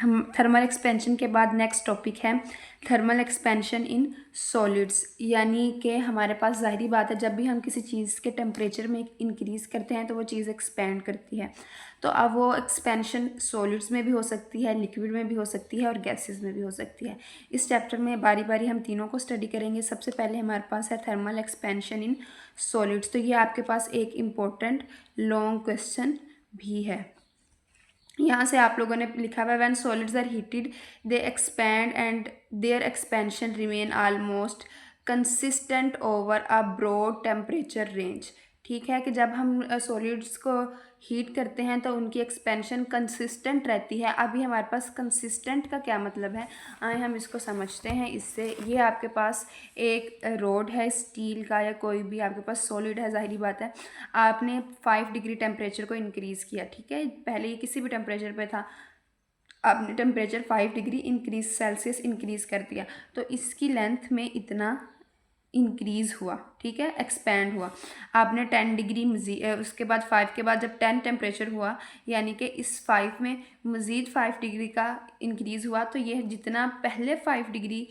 हम thermal expansion के बाद नेक्स्ट टॉपिक है थर्मल एक्सपेंशन इन सॉलिड्स। यानी कि हमारे पास ज़ाहिरी बात है, जब भी हम किसी चीज़ के टेम्परेचर में इंक्रीज़ करते हैं तो वो चीज़ एक्सपेंड करती है। तो अब वो एक्सपेंशन सॉलिड्स में भी हो सकती है, लिक्विड में भी हो सकती है और गैसेस में भी हो सकती है। इस चैप्टर में बारी बारी हम तीनों को स्टडी करेंगे। सबसे पहले हमारे पास है थर्मल एक्सपेंशन इन सॉलिड्स। तो ये आपके पास एक इम्पोर्टेंट लॉन्ग क्वेश्चन भी है। यहाँ से आप लोगों ने लिखा हुआ है when solids are heated they expand and their expansion remain almost consistent over a broad temperature range. ठीक है कि जब हम सॉलिड्स को हीट करते हैं तो उनकी एक्सपेंशन कंसिस्टेंट रहती है। अभी हमारे पास कंसिस्टेंट का क्या मतलब है, आए हम इसको समझते हैं। इससे ये आपके पास एक रोड है स्टील का या कोई भी आपके पास सॉलिड है, ज़ाहिरी बात है आपने 5 डिग्री टेम्परेचर को इंक्रीज़ किया। ठीक है, पहले ये किसी भी टेम्परेचर पे था, आपने temperature 5 degree increase Celsius increase कर दिया तो इसकी लेंथ में इतना इंक्रीज़ हुआ। ठीक है, एक्सपैंड हुआ। आपने 10 डिग्री उसके बाद 5 के बाद जब 10 टेम्परेचर हुआ यानी कि इस 5 में मज़ीद 5 डिग्री का इंक्रीज़ हुआ तो ये जितना पहले 5 डिग्री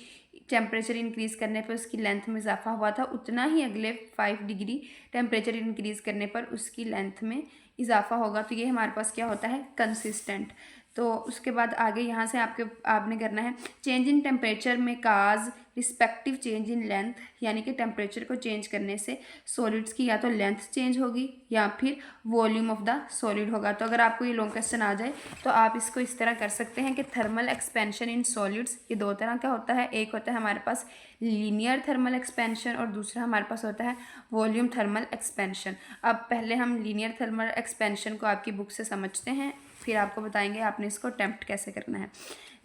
टेम्परेचर इंक्रीज़ करने पर उसकी लेंथ में इजाफा हुआ था उतना ही अगले 5 डिग्री टेम्परेचर इंक्रीज़ करने पर उसकी लेंथ में इजाफा होगा। तो ये हमारे पास क्या होता है, कंसिस्टेंट। तो उसके बाद आगे यहाँ से आपने करना है चेंज इन टेम्परेचर में काज रिस्पेक्टिव चेंज इन लेंथ। यानी कि टेम्परेचर को चेंज करने से सॉलिड्स की या तो लेंथ चेंज होगी या फिर वॉल्यूम ऑफ द सॉलिड होगा। तो अगर आपको ये लॉन्ग क्वेश्चन आ जाए तो आप इसको इस तरह कर सकते हैं कि थर्मल एक्सपेंशन इन सॉलिड्स ये दो तरह का होता है। एक होता है हमारे पास लीनियर थर्मल एक्सपेंशन और दूसरा हमारे पास होता है वॉल्यूम थर्मल एक्सपेंशन। अब पहले हम लीनियर थर्मल एक्सपेंशन को आपकी बुक से समझते हैं, फिर आपको बताएंगे आपने इसको अटेम्प्ट कैसे करना है।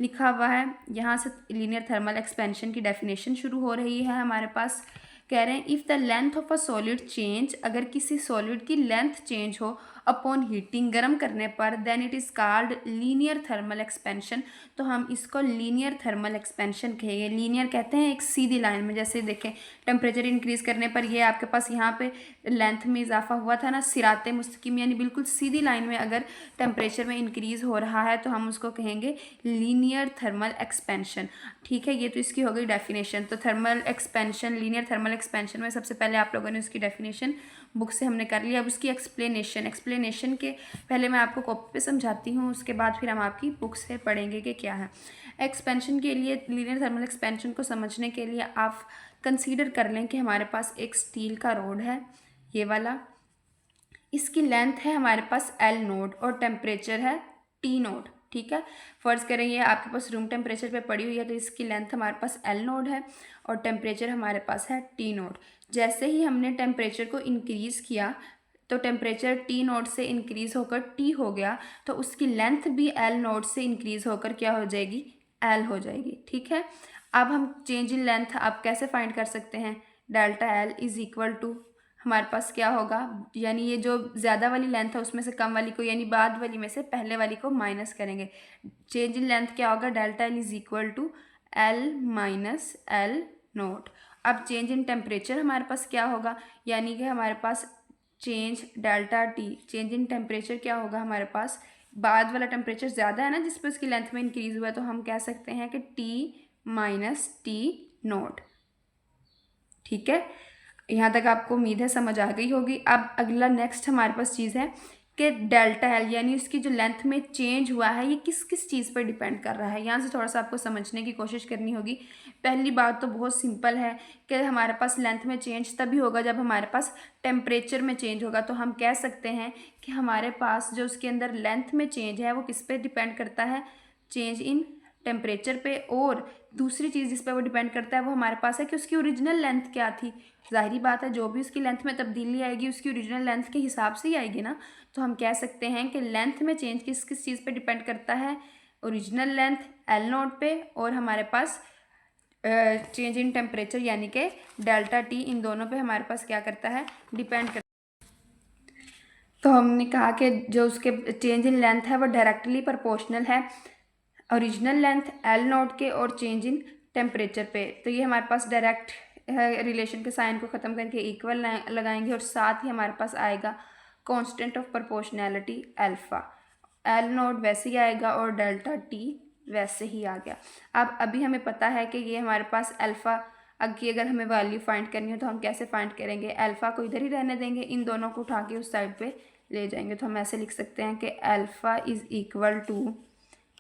लिखा हुआ है यहाँ से लीनियर थर्मल एक्सपेंशन की डेफिनेशन शुरू हो रही है। हमारे पास कह रहे हैं if the length of a solid change, अगर किसी सॉलिड की लेंथ चेंज हो अपॉन हीटिंग, गर्म करने पर, then it is called linear thermal expansion. तो हम इसको लीनियर थर्मल एक्सपेंशन कहेंगे। लीनियर कहते हैं एक सीधी लाइन में, जैसे देखें टेम्परेचर इंक्रीज़ करने पर ये आपके पास यहाँ पे लेंथ में इजाफा हुआ था ना, सिराते मुस्तकीम यानी बिल्कुल सीधी लाइन में अगर टेम्परेचर में इंक्रीज़ हो रहा है तो हम उसको कहेंगे लीनियर थर्मल एक्सपेंशन। ठीक है, ये तो इसकी हो गई डेफिनेशन। तो thermal expansion, linear thermal expansion में सबसे पहले आप लोगों ने उसकी डेफिनेशन बुक से हमने कर लिया। अब उसकी एक्सप्लेनेशन के पहले मैं आपको कॉपी पे समझाती हूँ, उसके बाद फिर हम आपकी बुक से पढ़ेंगे कि क्या है। एक्सपेंशन के लिए, लीनियर थर्मल एक्सपेंशन को समझने के लिए आप कंसीडर कर लें कि हमारे पास एक स्टील का रोड है, ये वाला, इसकी लेंथ है हमारे पास L नोड और टेम्परेचर है T नोड। ठीक है, फ़र्ज़ करें ये आपके पास रूम टेम्परेचर पे पड़ी हुई है तो इसकी लेंथ हमारे पास L नोड है और टेम्परेचर हमारे पास है T नोड। जैसे ही हमने टेम्परेचर को इंक्रीज़ किया तो टेम्परेचर T नोड से इंक्रीज़ होकर T हो गया तो उसकी लेंथ भी L नोड से इंक्रीज़ होकर क्या हो जाएगी, L हो जाएगी। ठीक है, अब हम चेंज इन लेंथ आप कैसे फाइंड कर सकते हैं, delta L is equal to हमारे पास क्या होगा, यानी ये जो ज़्यादा वाली लेंथ है उसमें से कम वाली को, यानी बाद वाली में से पहले वाली को माइनस करेंगे। चेंज इन लेंथ क्या होगा, delta L is equal to L minus L naught. अब चेंज इन टेम्परेचर हमारे पास क्या होगा, यानी कि हमारे पास change delta T, change in temperature क्या होगा हमारे पास, बाद वाला टेम्परेचर ज़्यादा है ना जिस पर उसकी लेंथ में इंक्रीज़ हुआ, तो हम कह सकते हैं कि टी माइनस टी नोट। ठीक है, यहाँ तक आपको उम्मीद है समझ आ गई होगी। अब अगला नेक्स्ट हमारे पास चीज़ है कि डेल्टा एल यानी उसकी जो लेंथ में चेंज हुआ है ये किस किस चीज़ पर डिपेंड कर रहा है। यहाँ से थोड़ा सा आपको समझने की कोशिश करनी होगी। पहली बात तो बहुत सिंपल है कि हमारे पास लेंथ में चेंज तभी होगा जब हमारे पास टेम्परेचर में चेंज होगा। तो हम कह सकते हैं कि हमारे पास जो उसके अंदर लेंथ में चेंज है वो किस पे डिपेंड करता है, चेंज इन टेम्परेचर पे। और दूसरी चीज़ जिस पर वो डिपेंड करता है वो हमारे पास है कि उसकी ओरिजिनल लेंथ क्या थी। ज़ाहिरी बात है जो भी उसकी लेंथ में तब्दीली आएगी उसकी ओरिजिनल लेंथ के हिसाब से ही आएगी ना। तो हम कह सकते हैं कि लेंथ में चेंज किस किस चीज़ पे डिपेंड करता है, ओरिजिनल लेंथ एल नोट पे और हमारे पास चेंज इन टेम्परेचर यानी कि डेल्टा टी, इन दोनों पे हमारे पास क्या करता है, डिपेंड करता है। तो हमने कहा कि जो उसके चेंज इन लेंथ है वो डायरेक्टली प्रोपोर्शनल है ओरिजिनल लेंथ एल नोट के और चेंज इन टेम्परेचर पे। तो ये हमारे पास डायरेक्ट रिलेशन के साइन को ख़त्म करके इक्वल लगाएंगे और साथ ही हमारे पास आएगा constant of proportionality alpha, L note वैसे ही आएगा और डेल्टा टी वैसे ही आ गया। अब अभी हमें पता है कि ये हमारे पास अल्फ़ा की अगर हमें वैल्यू फाइंड करनी हो तो हम कैसे फाइंड करेंगे, अल्फ़ा को इधर ही रहने देंगे, इन दोनों को उठा के उस साइड पे ले जाएंगे। तो हम ऐसे लिख सकते हैं कि alpha is equal to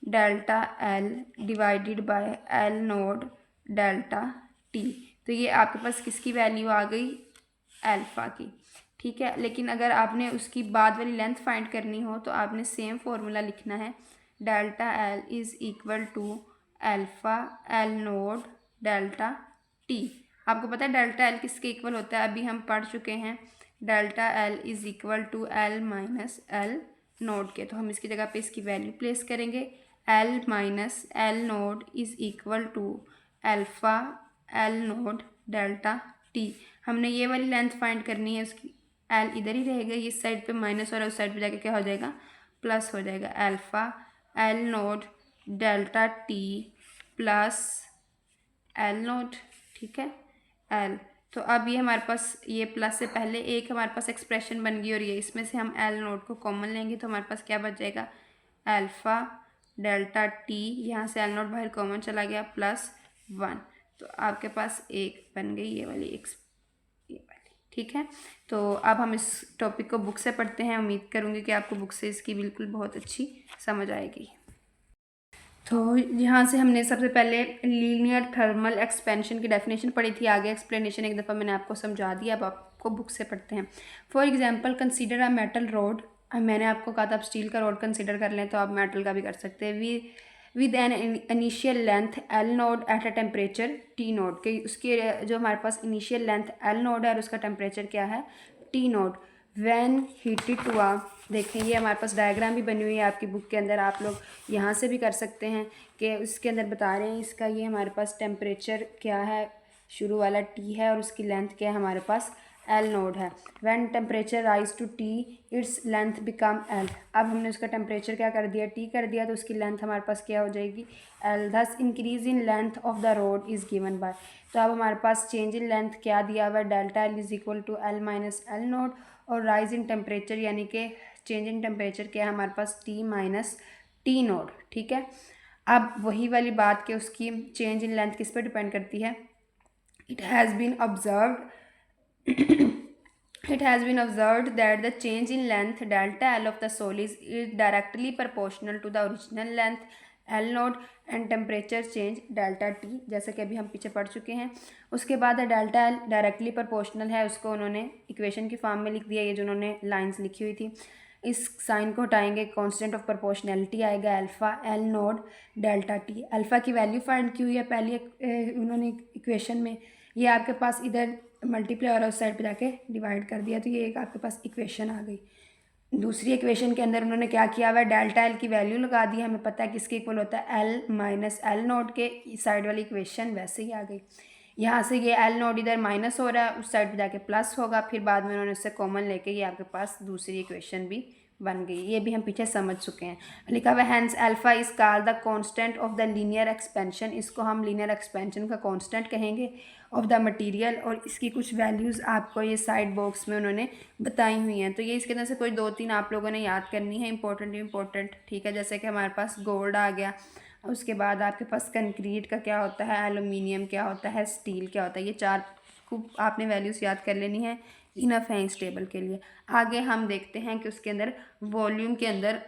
delta L divided by L nought delta T. तो ये आपके पास किसकी वैल्यू आ गई, अल्फ़ा की, ठीक है। लेकिन अगर आपने उसकी बाद वाली लेंथ फाइंड करनी हो तो आपने सेम फार्मूला लिखना है, delta L is equal to alpha L nought delta T. आपको पता है डेल्टा एल किसके इक्वल होता है, अभी हम पढ़ चुके हैं, delta L is equal to L minus L nought के। तो हम इसकी जगह पे इसकी वैल्यू प्लेस करेंगे, L minus L nought is equal to alpha L nought delta T. हमने ये वाली लेंथ फाइंड करनी है, उसकी एल इधर ही रहेगा, इस साइड पे माइनस हो रहा है, उस साइड पे जाके क्या हो जाएगा, प्लस हो जाएगा, alpha L nought delta T plus L node, ठीक है, एल। तो अब ये हमारे पास ये प्लस से पहले एक हमारे पास एक्सप्रेशन बन गई और ये इसमें से हम एल नोड को कॉमन लेंगे तो हमारे पास क्या बच जाएगा, अल्फ़ा डेल्टा टी, यहाँ से एल नोड बाहर कॉमन चला गया, प्लस 1। तो आपके पास एक बन गई ये वाली ये वाली, ठीक है। तो अब हम इस टॉपिक को बुक से पढ़ते हैं, उम्मीद करूँगी कि आपको बुक से इसकी बिल्कुल बहुत अच्छी समझ आएगी। तो यहाँ से हमने सबसे पहले लीनियर थर्मल एक्सपेंशन की डेफिनेशन पढ़ी थी, आगे एक्सप्लेनेशन एक दफ़ा मैंने आपको समझा दिया, अब आपको बुक से पढ़ते हैं। For example consider a metal road, मैंने आपको कहा था आप स्टील का रोड कंसीडर कर लें तो आप मेटल का भी कर सकते हैं, with an initial length L naught at a temperature T naught के, उसकी जो हमारे पास इनिशियल लेंथ एल नोड है और उसका टेम्परेचर क्या है, T naught. When heated to ah, देखें ये हमारे पास डायग्राम भी बनी हुई है आपकी बुक के अंदर, आप लोग यहाँ से भी कर सकते हैं कि उसके अंदर बता रहे हैं इसका, ये हमारे पास टेम्परेचर क्या है, शुरू वाला टी है और उसकी लेंथ क्या है, हमारे पास एल नोड है। When temperature rise to T its length become L. अब हमने उसका टेम्परेचर क्या कर दिया, टी कर दिया, तो उसकी लेंथ हमारे पास क्या हो जाएगी, एल। दस increase in length of the road is given by, तो अब हमारे पास चेंज इन लेंथ क्या दिया हुआ है, delta L is equal to L minus L nought, और राइज इन टेम्परेचर यानी कि चेंज इन टेम्परेचर क्या है हमारे पास, टी माइनस टी नोड, ठीक है। अब वही वाली बात कि उसकी चेंज इन लेंथ किस पर डिपेंड करती है, it has been observed it has been observed that the change in length delta L of the solid is directly proportional to the original length L node and temperature change delta T, जैसे कि अभी हम पीछे पढ़ चुके हैं। उसके बाद डेल्टा L डायरेक्टली प्रोपोर्शनल है, उसको उन्होंने इक्वेशन की फॉर्म में लिख दिया, ये जो उन्होंने लाइंस लिखी हुई थी, इस साइन को हटाएंगे, कांस्टेंट ऑफ प्रोपोर्शनैलिटी आएगा, alpha L nought delta T. Alpha की वैल्यू फाइंड की हुई है पहली उन्होंने इक्वेशन में, ये आपके पास इधर मल्टीप्लाई और उस साइड पे जाके डिवाइड कर दिया, तो ये एक आपके पास इक्वेशन आ गई। दूसरी इक्वेशन के अंदर उन्होंने क्या किया हुआ है, डेल्टा एल की वैल्यू लगा दी, हमें पता है किसके इक्वल होता है, एल माइनस एल नोड के, साइड वाली इक्वेशन वैसे ही आ गई। यहाँ से ये एल नोड इधर माइनस हो रहा है, उस साइड पे जाके प्लस होगा, फिर बाद में उन्होंने उससे कॉमन लेके ये आपके पास दूसरी इक्वेशन भी बन गई, ये भी हम पीछे समझ चुके हैं। लिखा हुआ hence alpha is called the constant of the linear expansion, इसको हम लीनियर एक्सपेंशन का कांस्टेंट कहेंगे ऑफ द मटेरियल, और इसकी कुछ वैल्यूज़ आपको ये साइड बॉक्स में उन्होंने बताई हुई हैं। तो ये इसके अंदर से कोई 2-3 आप लोगों ने याद करनी है, इंपॉर्टेंट, ठीक है। जैसे कि हमारे पास गोल्ड आ गया, उसके बाद आपके पास कंक्रीट का क्या होता है, एलुमिनियम क्या होता है, स्टील क्या होता है, ये 4 खूब आपने वैल्यूज़ याद कर लेनी है, इनफ है इस टेबल के लिए। आगे हम देखते हैं कि उसके अंदर वॉल्यूम के अंदर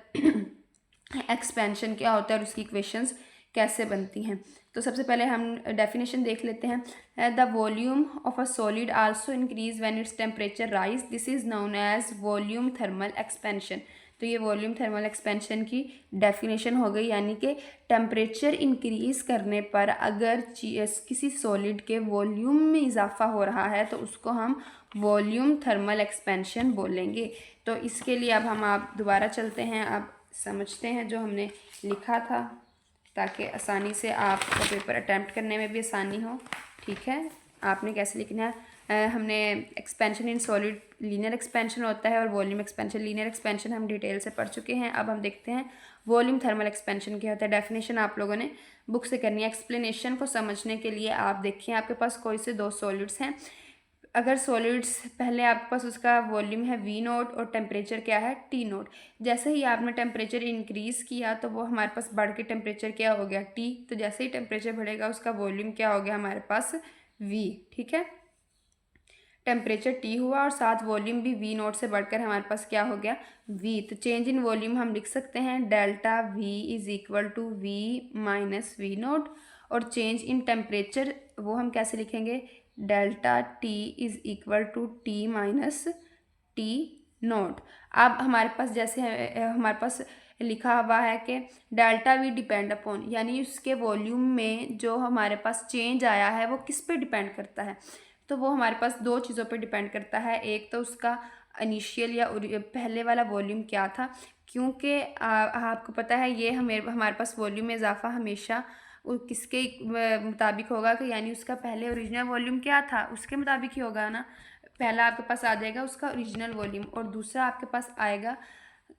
एक्सपेंशन क्या होता है और उसकी इक्वेशंस कैसे बनती हैं। तो सबसे पहले हम डेफिनेशन देख लेते हैं। The volume of a solid also increase when its temperature rise, this is known as volume thermal expansion. तो ये वॉल्यूम थर्मल एक्सपेंशन की डेफिनेशन हो गई, यानी कि टेम्परेचर इंक्रीज़ करने पर अगर किसी सॉलिड के वॉल्यूम में इजाफा हो रहा है तो उसको हम वॉल्यूम थर्मल एक्सपेंशन बोलेंगे। तो इसके लिए अब हम आप दोबारा चलते हैं, अब समझते हैं जो हमने लिखा था, ताकि आसानी से आपको पेपर अटैम्प्ट करने में भी आसानी हो, ठीक है। आपने कैसे लिखना है, हमने expansion in solid linear expansion होता है और वॉल्यूम एक्सपेंशन, लीनियर एक्सपेंशन हम डिटेल से पढ़ चुके हैं। अब हम देखते हैं वॉल्यूम थर्मल एक्सपेंशन क्या होता है। डेफिनेशन आप लोगों ने बुक से करनी है। एक्सप्लेनेशन को समझने के लिए आप देखिए, आपके पास कोई से 2 सॉलिड्स हैं, अगर सॉलिड्स पहले आपके पास उसका वॉल्यूम है वी नोट और टेम्परेचर क्या है टी नोट, जैसे ही आपने टेम्परेचर इंक्रीज़ किया तो वो हमारे पास बढ़ के टेम्परेचर क्या हो गया टी, तो जैसे ही टेम्परेचर बढ़ेगा उसका वॉल्यूम क्या हो गया हमारे पास वी। ठीक है, टेम्परेचर टी हुआ और साथ वॉल्यूम भी वी नोट से बढ़कर हमारे पास क्या हो गया वी। तो चेंज इन वॉल्यूम हम लिख सकते हैं delta V is equal to V minus V nought, और चेंज इन टेम्परेचर वो हम कैसे लिखेंगे delta T is equal to T minus T nought. अब हमारे पास जैसे हमारे पास लिखा हुआ है कि डेल्टा वी डिपेंड अपॉन, यानी उसके वॉल्यूम में जो हमारे पास चेंज आया है वो किस पे डिपेंड करता है, तो वो हमारे पास दो चीज़ों पे डिपेंड करता है। एक तो उसका इनिशियल या पहले वाला वॉल्यूम क्या था, क्योंकि आपको पता है ये हमारे पास वॉल्यूम में इजाफा हमेशा किसके मुताबिक होगा कि यानी उसका पहले ओरिजिनल वॉल्यूम क्या था उसके मुताबिक ही होगा ना। पहला आपके पास आ जाएगा उसका ओरिजिनल वॉल्यूम और दूसरा आपके पास आएगा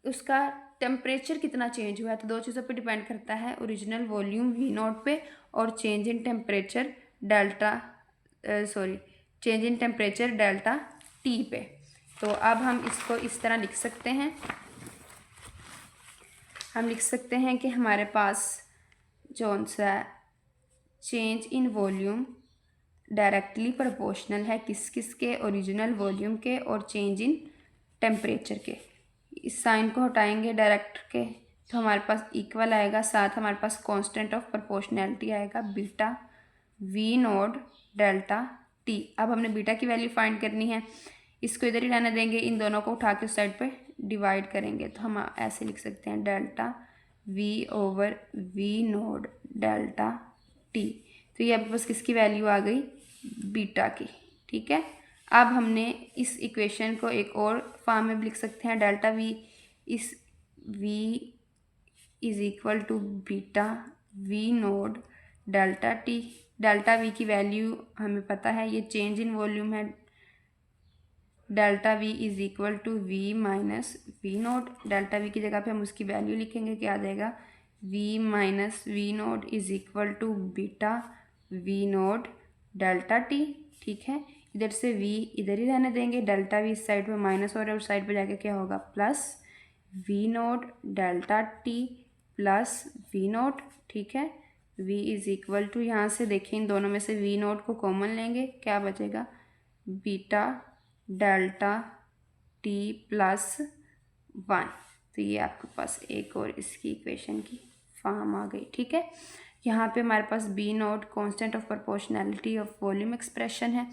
उसका टेम्परेचर कितना चेंज हुआ है। तो दो चीज़ों पे डिपेंड करता है, ओरिजिनल वॉल्यूम वी नोट पे और change in temperature change in temperature delta T पे। तो अब हम इसको इस तरह लिख सकते हैं, हम लिख सकते हैं कि हमारे पास जो सा change in volume directly proportional है किस किस के ओरिजिनल वॉल्यूम के और चेंज इन टेम्परेचर के। इस साइन को हटाएंगे डायरेक्ट के तो हमारे पास इक्वल आएगा, साथ हमारे पास कांस्टेंट ऑफ प्रोपोर्शनैलिटी आएगा beta V nought delta T. अब हमने बीटा की वैल्यू फाइंड करनी है, इसको इधर ही रहने देंगे, इन दोनों को उठा के उस साइड पे डिवाइड करेंगे तो हम ऐसे लिख सकते हैं delta V over V nought delta T. तो ये आपके पास किसकी वैल्यू आ गई बीटा की। ठीक है, अब हमने इस इक्वेशन को एक और फॉर्म में भी लिख सकते हैं, delta V is V is equal to beta V nought delta T. Delta V की वैल्यू हमें पता है, ये चेंज इन वॉल्यूम है, delta V is equal to V minus V nought. Delta V की जगह पे हम उसकी वैल्यू लिखेंगे, क्या आ जाएगा V minus V nought is equal to beta V nought delta T. ठीक है, इधर से v इधर ही रहने देंगे, डेल्टा वी इस साइड पे माइनस हो रहा है, उस साइड पे जाके क्या होगा plus V nought delta T plus V nought. ठीक है, v इज इक्वल टू, यहाँ से देखिए इन दोनों में से वी नोट को कॉमन लेंगे, क्या बचेगा beta delta T plus one. तो ये आपके पास एक और इसकी इक्वेशन की फॉर्म आ गई। ठीक है, यहाँ पे हमारे पास B naught constant of proportionality of volume expression है,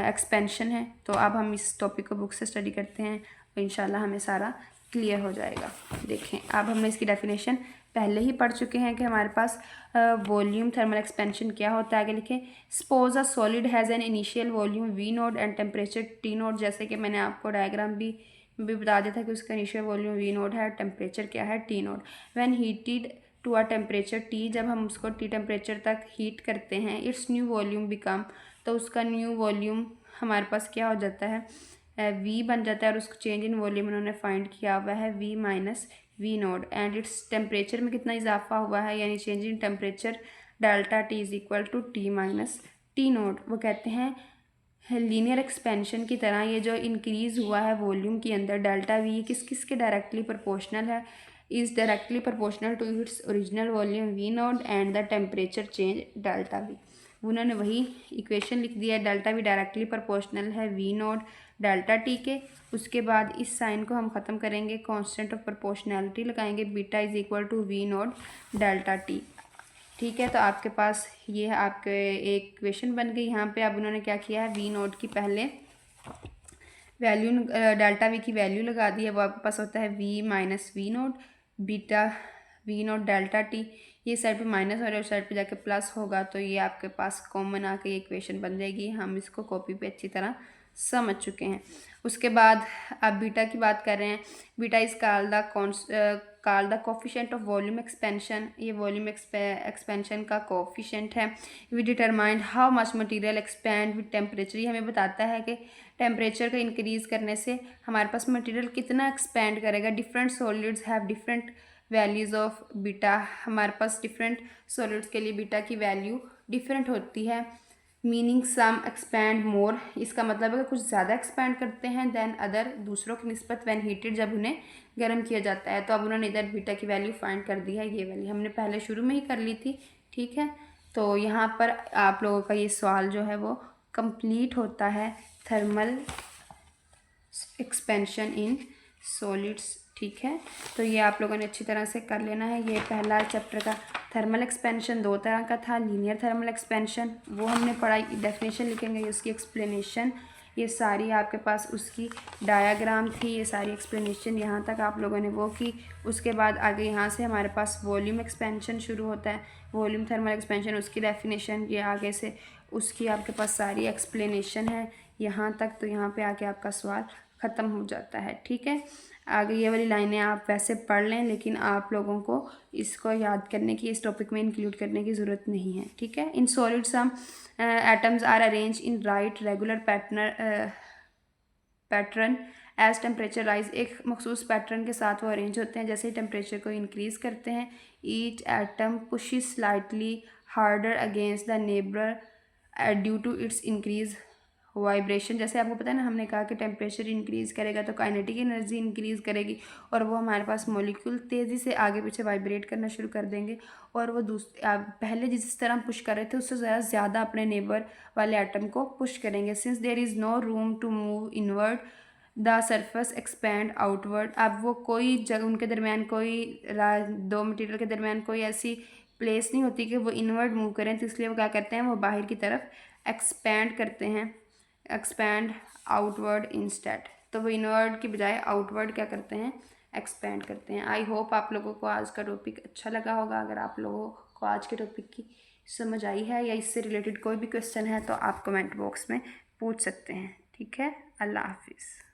एक्सपेंशन है। तो अब हम इस टॉपिक को बुक से स्टडी करते हैं और इंशाल्लाह हमें सारा क्लियर हो जाएगा। देखें, अब हमने इसकी डेफिनेशन पहले ही पढ़ चुके हैं कि हमारे पास वॉल्यूम थर्मल एक्सपेंशन क्या होता है। आगे लिखें, suppose a solid has an initial volume V nought and temperature T note. जैसे कि मैंने आपको डायग्राम भी बता दिया था कि उसका इनिशियल वॉल्यूम वी नोट है, टेम्परेचर क्या है T nought. When heated to a temperature T, जब हम उसको टी टेम्परेचर तक हीट करते हैं, इट्स न्यू वॉल्यूम बिकम, तो उसका न्यू वॉल्यूम हमारे पास क्या हो जाता है वी बन जाता है, और उसको चेंज इन वॉल्यूम उन्होंने फाइंड किया हुआ है V minus V nought, and its temperature में कितना इजाफा हुआ है यानी change in temperature delta T is equal to T minus T nought. वो कहते हैं लीनियर एक्सपेंशन की तरह ये जो इंक्रीज़ हुआ है वॉल्यूम के अंदर डेल्टा वी किस किस के डायरेक्टली प्रोपोर्शनल है, is directly proportional to its original volume V nought and the temperature change delta V. उन्होंने वही इक्वेशन लिख दिया है, डेल्टा वी डायरेक्टली प्रोपोर्शनल है वी नोट डेल्टा टी के। उसके बाद इस साइन को हम ख़त्म करेंगे, कांस्टेंट ऑफ प्रोपोर्शनैलिटी लगाएंगे, beta is equal to V nought delta T. ठीक है, तो आपके पास ये आपके एक इक्वेशन बन गई। यहाँ पे अब उन्होंने क्या किया है, वी नोट की पहले वैल्यू डेल्टा वी की वैल्यू लगा दी है, वो आपके पास होता है V minus V nought beta V nought delta T. ये साइड पे माइनस हो रहा है, उस साइड पे जाके प्लस होगा, तो ये आपके पास कॉमन आके ये इक्वेशन बन जाएगी। हम इसको कॉपी पे अच्छी तरह समझ चुके हैं। उसके बाद अब बीटा की बात कर रहे हैं, beta is called the coefficient of volume expansion. ये वॉल्यूम एक्सपेंशन का कोफिशिएंट है। We determined how much material expand with temperature. ये हमें बताता है कि टेम्परेचर का इंक्रीज़ करने से हमारे पास मटेरियल कितना एक्सपेंड करेगा। Different solids have different values of beta. हमारे पास डिफरेंट सॉलिड्स के लिए बीटा की वैल्यू डिफरेंट होती है। मीनिंग सम एक्सपैंड मोर, इसका मतलब है कि कुछ ज़्यादा एक्सपैंड करते हैं देन अदर, दूसरों की निस्बत व्हेन हीटेड, जब उन्हें गर्म किया जाता है। तो अब उन्होंने इधर बीटा की वैल्यू फाइंड कर दी है, ये वाली हमने पहले शुरू में ही कर ली थी, ठीक है। तो यहाँ पर आप लोगों का ये सवाल जो है वो कंप्लीट होता है, थर्मल एक्सपेंशन इन सॉलिड्स, ठीक है। तो ये आप लोगों ने अच्छी तरह से कर लेना है। ये पहला चैप्टर का थर्मल एक्सपेंशन दो तरह का था, लीनियर थर्मल एक्सपेंशन वो हमने पढ़ाई, डेफिनेशन लिखेंगे, उसकी एक्सप्लेनेशन, ये सारी आपके पास उसकी डायाग्राम थी, ये सारी एक्सप्लेनेशन यहाँ तक आप लोगों ने वो की। उसके बाद आगे यहाँ से हमारे पास वॉल्यूम एक्सपेंशन शुरू होता है, वॉल्यूम थर्मल एक्सपेंशन, उसकी डेफिनेशन, ये आगे से उसकी आपके पास सारी एक्सप्लेनेशन है यहाँ तक। तो यहाँ पे आके आपका सवाल ख़त्म हो जाता है, ठीक है। आगे ये वाली लाइनें आप वैसे पढ़ लें, लेकिन आप लोगों को इसको याद करने की, इस टॉपिक में इंक्लूड करने की ज़रूरत नहीं है, ठीक है। In solid some atoms are arrange in right regular pattern as temperature rise, एक मखसूस पैटर्न के साथ वो अरेंज होते हैं जैसे ही टेम्परेचर को इंक्रीज़ करते हैं। Each atom pushes slightly harder against the neighbour due to its increase vibration. जैसे आपको पता है ना, हमने कहा कि टेम्परेचर इंक्रीज़ करेगा तो काइनेटिक एनर्जी इंक्रीज़ करेगी और वो हमारे पास मॉलिक्यूल तेज़ी से आगे पीछे वाइब्रेट करना शुरू कर देंगे और वो पहले जिस तरह पुश कर रहे थे उससे ज़्यादा अपने नेबर वाले एटम को पुश करेंगे। Since there is no room to move inward the surface expand outward, अब वो कोई जगह उनके दरमियान, कोई दो मटेरियल के दरमियान कोई ऐसी प्लेस नहीं होती कि वो इनवर्ड मूव करें, तो इसलिए वो क्या करते हैं, वो बाहर की तरफ एक्सपैंड करते हैं, एक्सपैंड आउटवर्ड इंस्टेड। तो वो इनवर्ड की बजाय आउटवर्ड क्या करते हैं, एक्सपैंड करते हैं। आई होप आप लोगों को आज का टॉपिक अच्छा लगा होगा। अगर आप लोगों को आज के टॉपिक की समझ आई है या इससे रिलेटेड कोई भी क्वेश्चन है तो आप कमेंट बॉक्स में पूछ सकते हैं, ठीक है। अल्लाह हाफिज़।